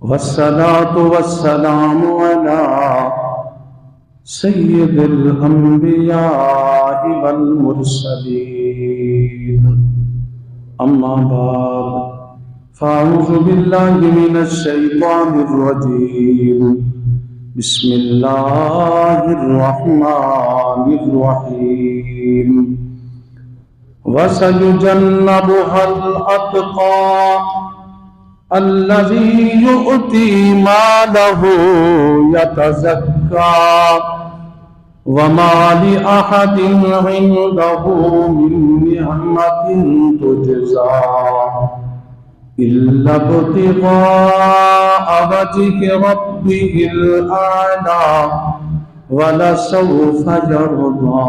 والصلاة والسلام على سيد الأنبياء والمرسلين أما بعد فأعوذ بالله من الشيطان الرجيم بسم الله الرحمن الرحيم وسيجنبها الأتقى الذي يؤتي ماله يتزكى وما لأحد عنده من نعمة تجزى إلا ابتغاء وجه ربه الأعلى ولسوف يرضى.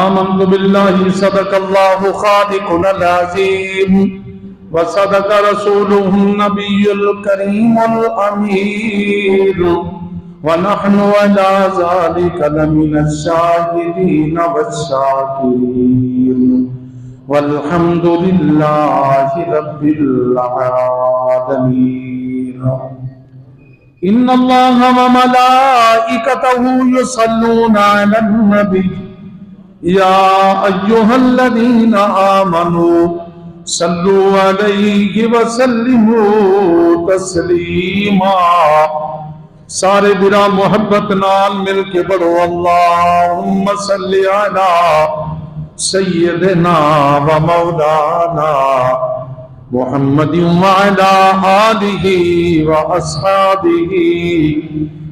آمنت بالله صدق الله خالقنا العظيم وصدق رسوله النبي الكريم الأمين ونحن على ذلك لمن الشاهدين والشاكرين والحمد لله رب العالمين. إن الله وملائكته يصلون على النبي يا أيها الذين آمنوا صلوا علیہ وسلموا تسلیما. سارے برا محبت نال مل کے پڑھو اللہم صلی علی سیدنا و مولانا محمد وعلی آلہ و اصحابہ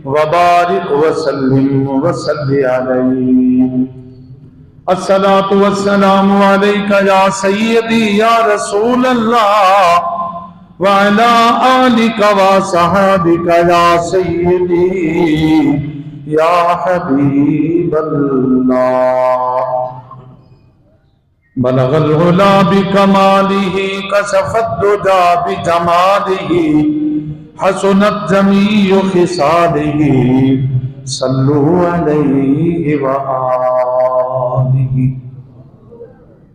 وبارک وسلم وصلی علیہ. الصلاة والسلام علیک یا سیدی یا رسول اللہ وعلا آلک و صحابک یا سیدی یا حبیب اللہ. بلغ العلا بکمالہ کشف الدجا بجمالہ حسنت جمیع خصالہ صلو علیہ وآلہ.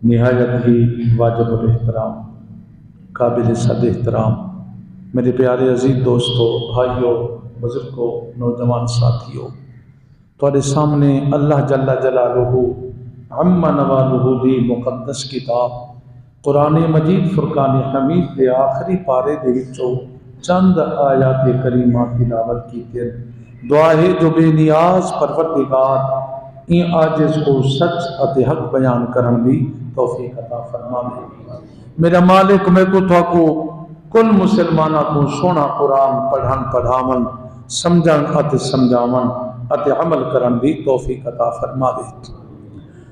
نہایت ہی واجب الاحترام قابل صد احترام میرے پیارے عزیز دوستو، بھائیو، بزرگوں، نوجوان ساتھیو، تواڈے سامنے اللہ جل جلالہ عم نوالہ دی مقدس کتاب قرآن مجید فرقان حمید دے آخری پارے دے وچوں چند آیات کریمات تلاوت کیتے. دعا ہے جو بے نیاز پروردگار این عاجز کو سچ اتے حق بیان کرن دی توفیق عطا فرماوے. میرا مالک میں کو تو کو کل مسلمانہ کو سونا قرآن پڑھن پڑھاون سمجھن اتے سمجھاون اتے عمل کرن دی توفیق عطا فرماوے.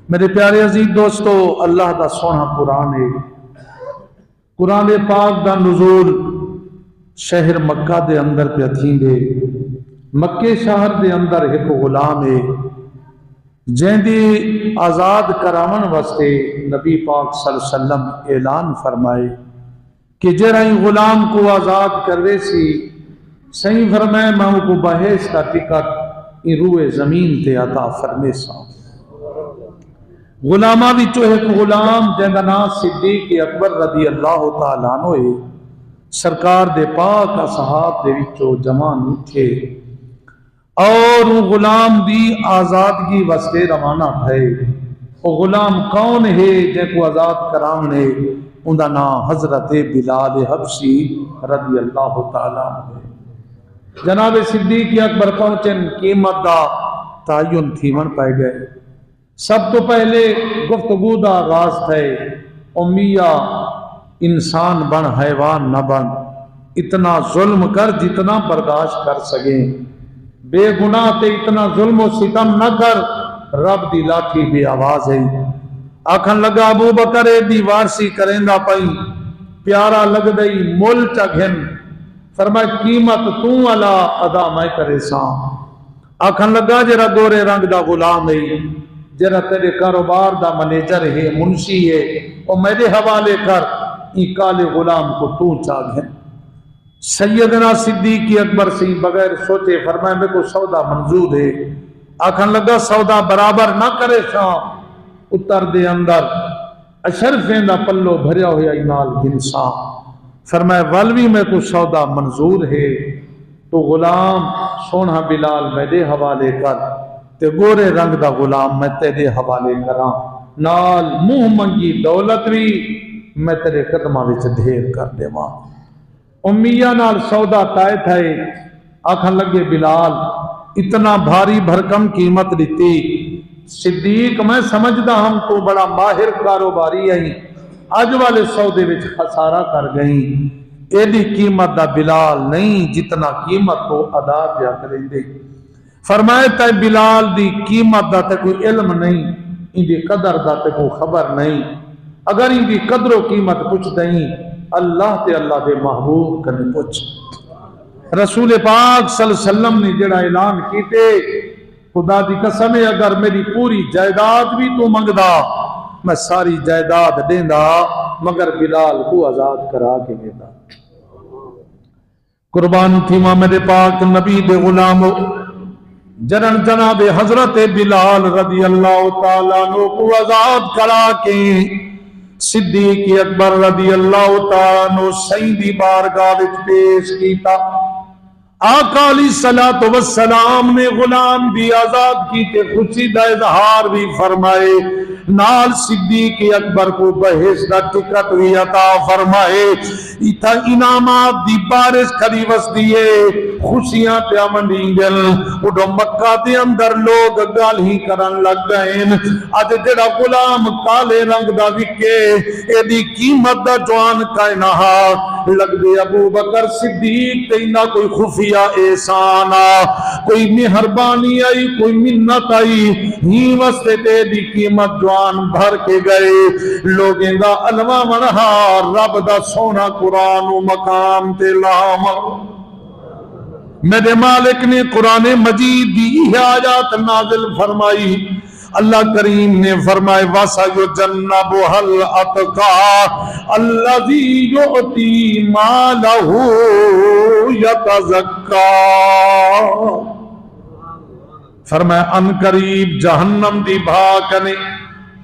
میرے پیارے عزیز دوستو، اللہ دا سونا قرآن ہے. قرآن پاک دا نزول شہر مکہ دے اندر پہ تھیندے. مکے شہر دے اندر ایک غلام ہے جیندی آزاد کراون واسطے نبی پاک صلی اللہ علیہ وسلم اعلان فرمائے کہ جرائیں غلام کو آزاد کروے سی صحیح فرمائے میں کو بحیث کا ٹکٹ ای روئے زمین تے عطا فرمے سا. غلامہ وچوں ایک غلام جندا نام صدیق اکبر رضی اللہ تعالیٰ عنہ ہے. سرکار دے پاک اصحاب دے وچوں جوان اٹھے اور وہ غلام دی آزادگی واسطے روانہ تھے. وہ غلام کون ہے جن کو آزاد کرام نے؟ ان کا نام حضرت بلال حبشی رضی اللہ تعالیٰ عنہ. جناب صدیق اکبر پہنچن قیمت دا تعین تھیون پائے گئے. سب تو پہلے گفتگو دا آغاز تھے، امیہ انسان بن حیوان نہ بن، اتنا ظلم کر جتنا برداشت کر سکیں، بے گناہ تے اتنا ظلم و ستم نہ کر، رب دی لاٹھی بے آواز ہے. آکھن لگا ابو بکر دی وارسی کریندا پئی، پیارا لگ دئی مل چگھن. فرمائے قیمت تو علا ادا میں کرے ساں. آکھن لگا جرا گورے رنگ دا غلام ہے، جرا تیرے کاروبار دا منیجر ہے، منشی ہے، اور میرے حوالے کر ای کالے غلام کو تو چاگھن. سیدنا صدیق اکبر سی بغیر سوچے فرمائے میں کو سودا منظور ہے. آکھن لگا سودا برابر نہ کرے ساں. اتر دے اندر اشرفیں دا پلو بھریا ہویا نال گھنساں. فرمایا ولوی میں کو سودا منظور ہے تو غلام سونا بلال میرے حوالے کر تے گورے رنگ دا غلام میں تیرے حوالے کراں نال منہ منگی دولت بھی میں تیرے قدماں وچ ڈھیر کر دیواں امیہ نال سودا طے تھے آکھن لگے بلال اتنا بھاری بھرکم قیمت دیتی صدیق میں سمجھدا ہم تو بڑا ماہر کاروباری ہیں اج والے سودے وچ خسارہ کر گئی ایڈی قیمت دا بلال نہیں جتنا قیمت کو ادا کیا کریں دے فرمائے تے بلال دی قیمت دا تے کوئی علم نہیں ان دی قدر دا تے کوئی خبر نہیں اگر ان دی قدر و قیمت پوچھ دیں اللہ تے اللہ دے محبوب کنے پوچھ رسول پاک صلی اللہ علیہ وسلم نے جڑا اعلان کیتے خدا دی قسم ہے اگر میری پوری جائیداد بھی تو منگدا میں ساری جائیداد دیندا مگر بلال کو آزاد کرا کے دیندا قربان تھی ماں میرے پاک نبی دے غلام جنن جناب حضرت بلال رضی اللہ تعالیٰ عنہ کو آزاد کرا کے صدیق اکبر رضی اللہ تعالیٰ عنہ سیدی بارگاہ وچ پیش کیتا آقا علیہ الصلوۃ والسلام نے غلام بھی آزاد کی تے خوشی دا اظہار بھی فرمائے نال صدیق اکبر کو بہشت دا ٹکٹ بھی عطا فرمائے ایتھا انعامات دی بارش کھڑی وس دیے خوشیاں پیا منڈیندل اڈو مکہ دے اندر لوگ گل ہی کرن لگ گئے اج جڑا غلام کالے رنگ دا وکے ایدی قیمت دا جوان کائنا لگ دے ابو بکر صدیق تے نہ کوئی خفیہ احسان کوئی مہربانی آئی کوئی منت آئی ہی واسطے تے دی قیمت جوان بھر کے گئے لوگیں دا علوہ منہا رب دا سونا قرآن و مقام تے لام میرے مالک نے قرآن مجید دی آیات نازل فرمائی اللہ کریم نے فرمائے وَسَيُجَنَّبُهَا الْأَتْقَى الَّذِي يُؤْتِي مَالَهُ يَتَزَكَّى فرمایا ان قریب جہنم دی بھاکنے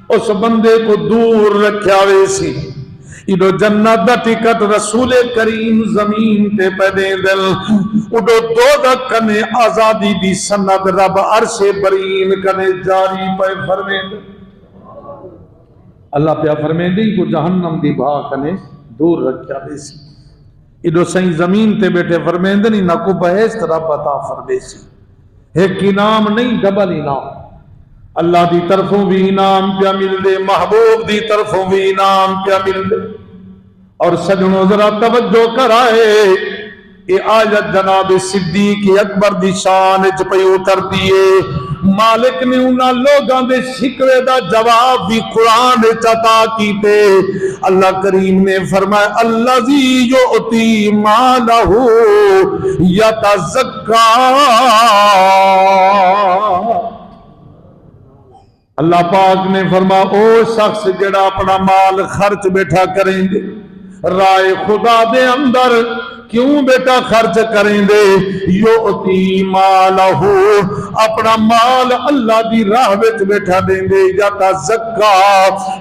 اس بندے کو دور رکھیا ویسی ایڈو جنت دا ٹکٹ رسول کریم زمین تے پیدے دل اڈو دو دا کنے آزادی دی سند رب عرش برین کنے جاری پہ فرمین اللہ پہ فرمین دی کو جہنم دی بھا کنے دور رکھیا بیسی ایڈو سہیں زمین تے بیٹھے فرمین دی نہ کو بہشت رب عطا فرمیسی ایک انعام نہیں ڈبل انعام اللہ دی طرفوں بھی انعام پیا مل دے محبوب دی طرفوں بھی انعام پیا مل دے اور سجنوں ذرا توجہ کرائے یہ آیت جناب صدیق اکبر دی شان وچ پئی اتر دیے مالک نے انہاں لوگاں دے شکوے دا جواب بھی قرآن وچ عطا کیتے اللہ کریم نے فرمایا الذی یؤتی مالہ یتزکا اللہ پاک نے فرمایا او شخص جڑا اپنا مال خرچ بیٹھا کریں گے رائے خدا دے اندر کیوں بیٹا خرچ کریں دے یؤتی مالہ اپنا مال اللہ دی راہ وچ بیٹھا دیں دے یا تزکا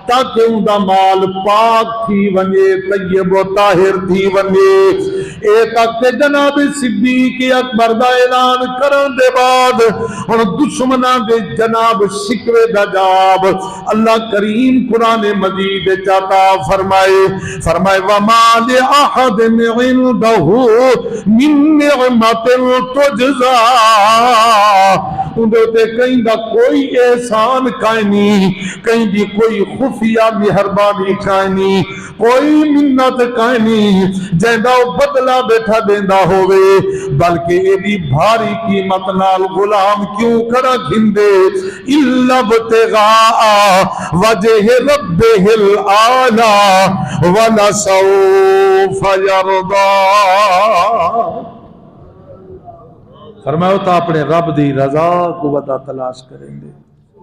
تاکہ ان دا مال پاک تھی ونجے طیب و طاہر تھی ونجے اے تک جناب صدیق اکبر دا اعلان کرن دے بعد اور دشمناں دے جناب شکوے دا جواب اللہ کریم قرآن مجید چاہتا فرمائے وما لأحد عندہ من نعمت تجزا اندھے تے کہیں دا کوئی احسان کائنی کہیں دی کوئی خفیہ مہربانی کائنی کوئی منت کائنی جہاں بدلہ بیٹھا دیندہ ہوئے بلکہ یہ بھی بھاری قیمت نال غلام کیوں کرا گھندے اِلَّا ابْتِغَاءَ وَجْهِ رَبِّهِ الْأَعْلَى وَلَسَوْفَ يَرْضَى فرمایا تو اپنے رب دی رضا کو ودا تلاش کریں گے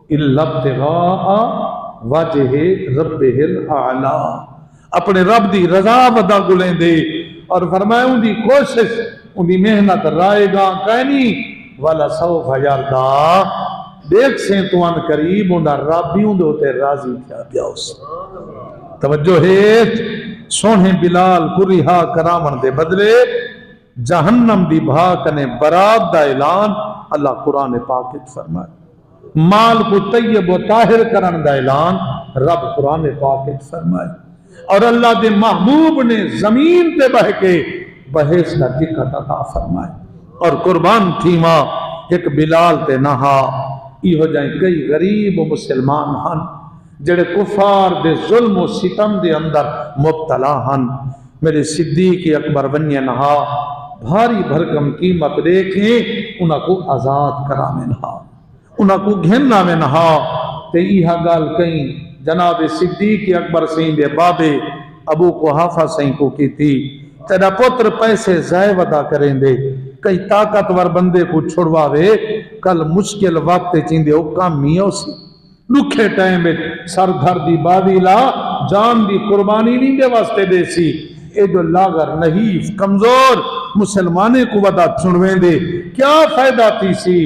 اِلَّا ابْتِغَاءَ وَجْهِ رَبِّهِ الْأَعْلَى اپنے رب دی رضا ودا گلیں دے اور فرمایا ان دی کوشش ان دی محنت رائے گا کہنی والا سوف یرضا دیکھ سے تو ان قریب ان دا رب بھی ان دے ہوتے راضی کیا بیا اس توجہ ہے سونے بلال کو رہا کراون دے بدلے جہنم دی بھا کنے برات دا اعلان اللہ قرآن پاک وچ فرمائے. مال کو طیب و طاہر کرن دا اعلان رب قرآن پاک وچ فرمائے. اور اللہ دے محبوب نے زمین تے بہ کے بحث دا ٹکٹ عطا فرمائے. اور قربان تھیما ایک بلال تے نہا یہ ہو جائیں کئی غریب و مسلمان ہن جڑے کفار دے ظلم و ستم دے اندر مبتلا ہن. میرے صدیق اکبر ونیے نہا بھاری بھرکم قیمت دیکھیں انہاں کو آزاد کرا میں نہا انہاں کو گھننا میں نہا. تے یہ گال کہیں جناب صدیق اکبر سین دے بابے ابو قحافہ سین کو کی تھی تیرا پتر پیسے ضائع ودا کریں دے کئی طاقتور بندے کو چھڑواوے کل مشکل وقت چیندے او کامیوں سی لکھے ٹائم میں سر دھر دی بادی لا جان دی قربانی نہیں دے واسطے دے سی. اے جو لاغر نحیف کمزور مسلمانے کو ودا چھڑویں دے کیا فائدہ تھی سی.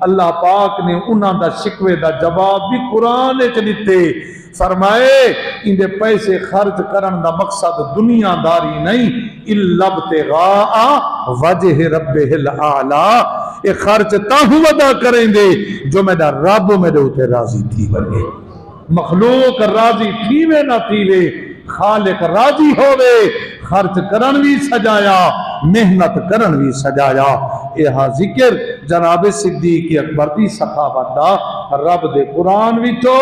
اللہ پاک نے انہاں دا شکوے دا جواب بھی قرآن وچ دتے. فرمائے ان دے پیسے خرچ کرن دا مقصد دنیا داری نہیں الا ابتغاء وجہ ربہ الاعلی. اے خرچ تاہوں ودا کریں دے جو میرا رب میرے ہوتے راضی تھی بنے. مخلوق راضی تھی وے نہ تھی وے خالق راضی ہوئے خرچ کرن بھی سجایا محنت کرن بھی سجایا. اے ہاں ذکر جناب صدیق اکبر دی سخاوت دا رب دے قرآن وچوں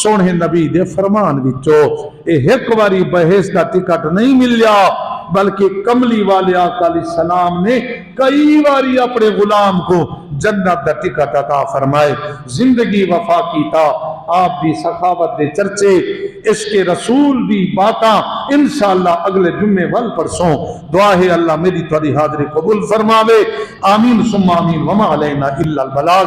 سونے نبی دے فرمان وچوں. اے ایک واری بحث دا ٹکٹ نہیں ملیا بلکہ کملی والے آقا علیہ السلام نے کئی باری اپنے غلام کو جنت دا ٹکٹ عطا فرمائے. زندگی وفا کی تا آپ دی سخاوت دے چرچے عشق رسول دی باتاں انشاءاللہ اگلے جمعے وال پرسوں. دعا ہے اللہ میری تھوڑی حاضری قبول فرماوے. آمین ثم آمین وما علینا الا البلاغ.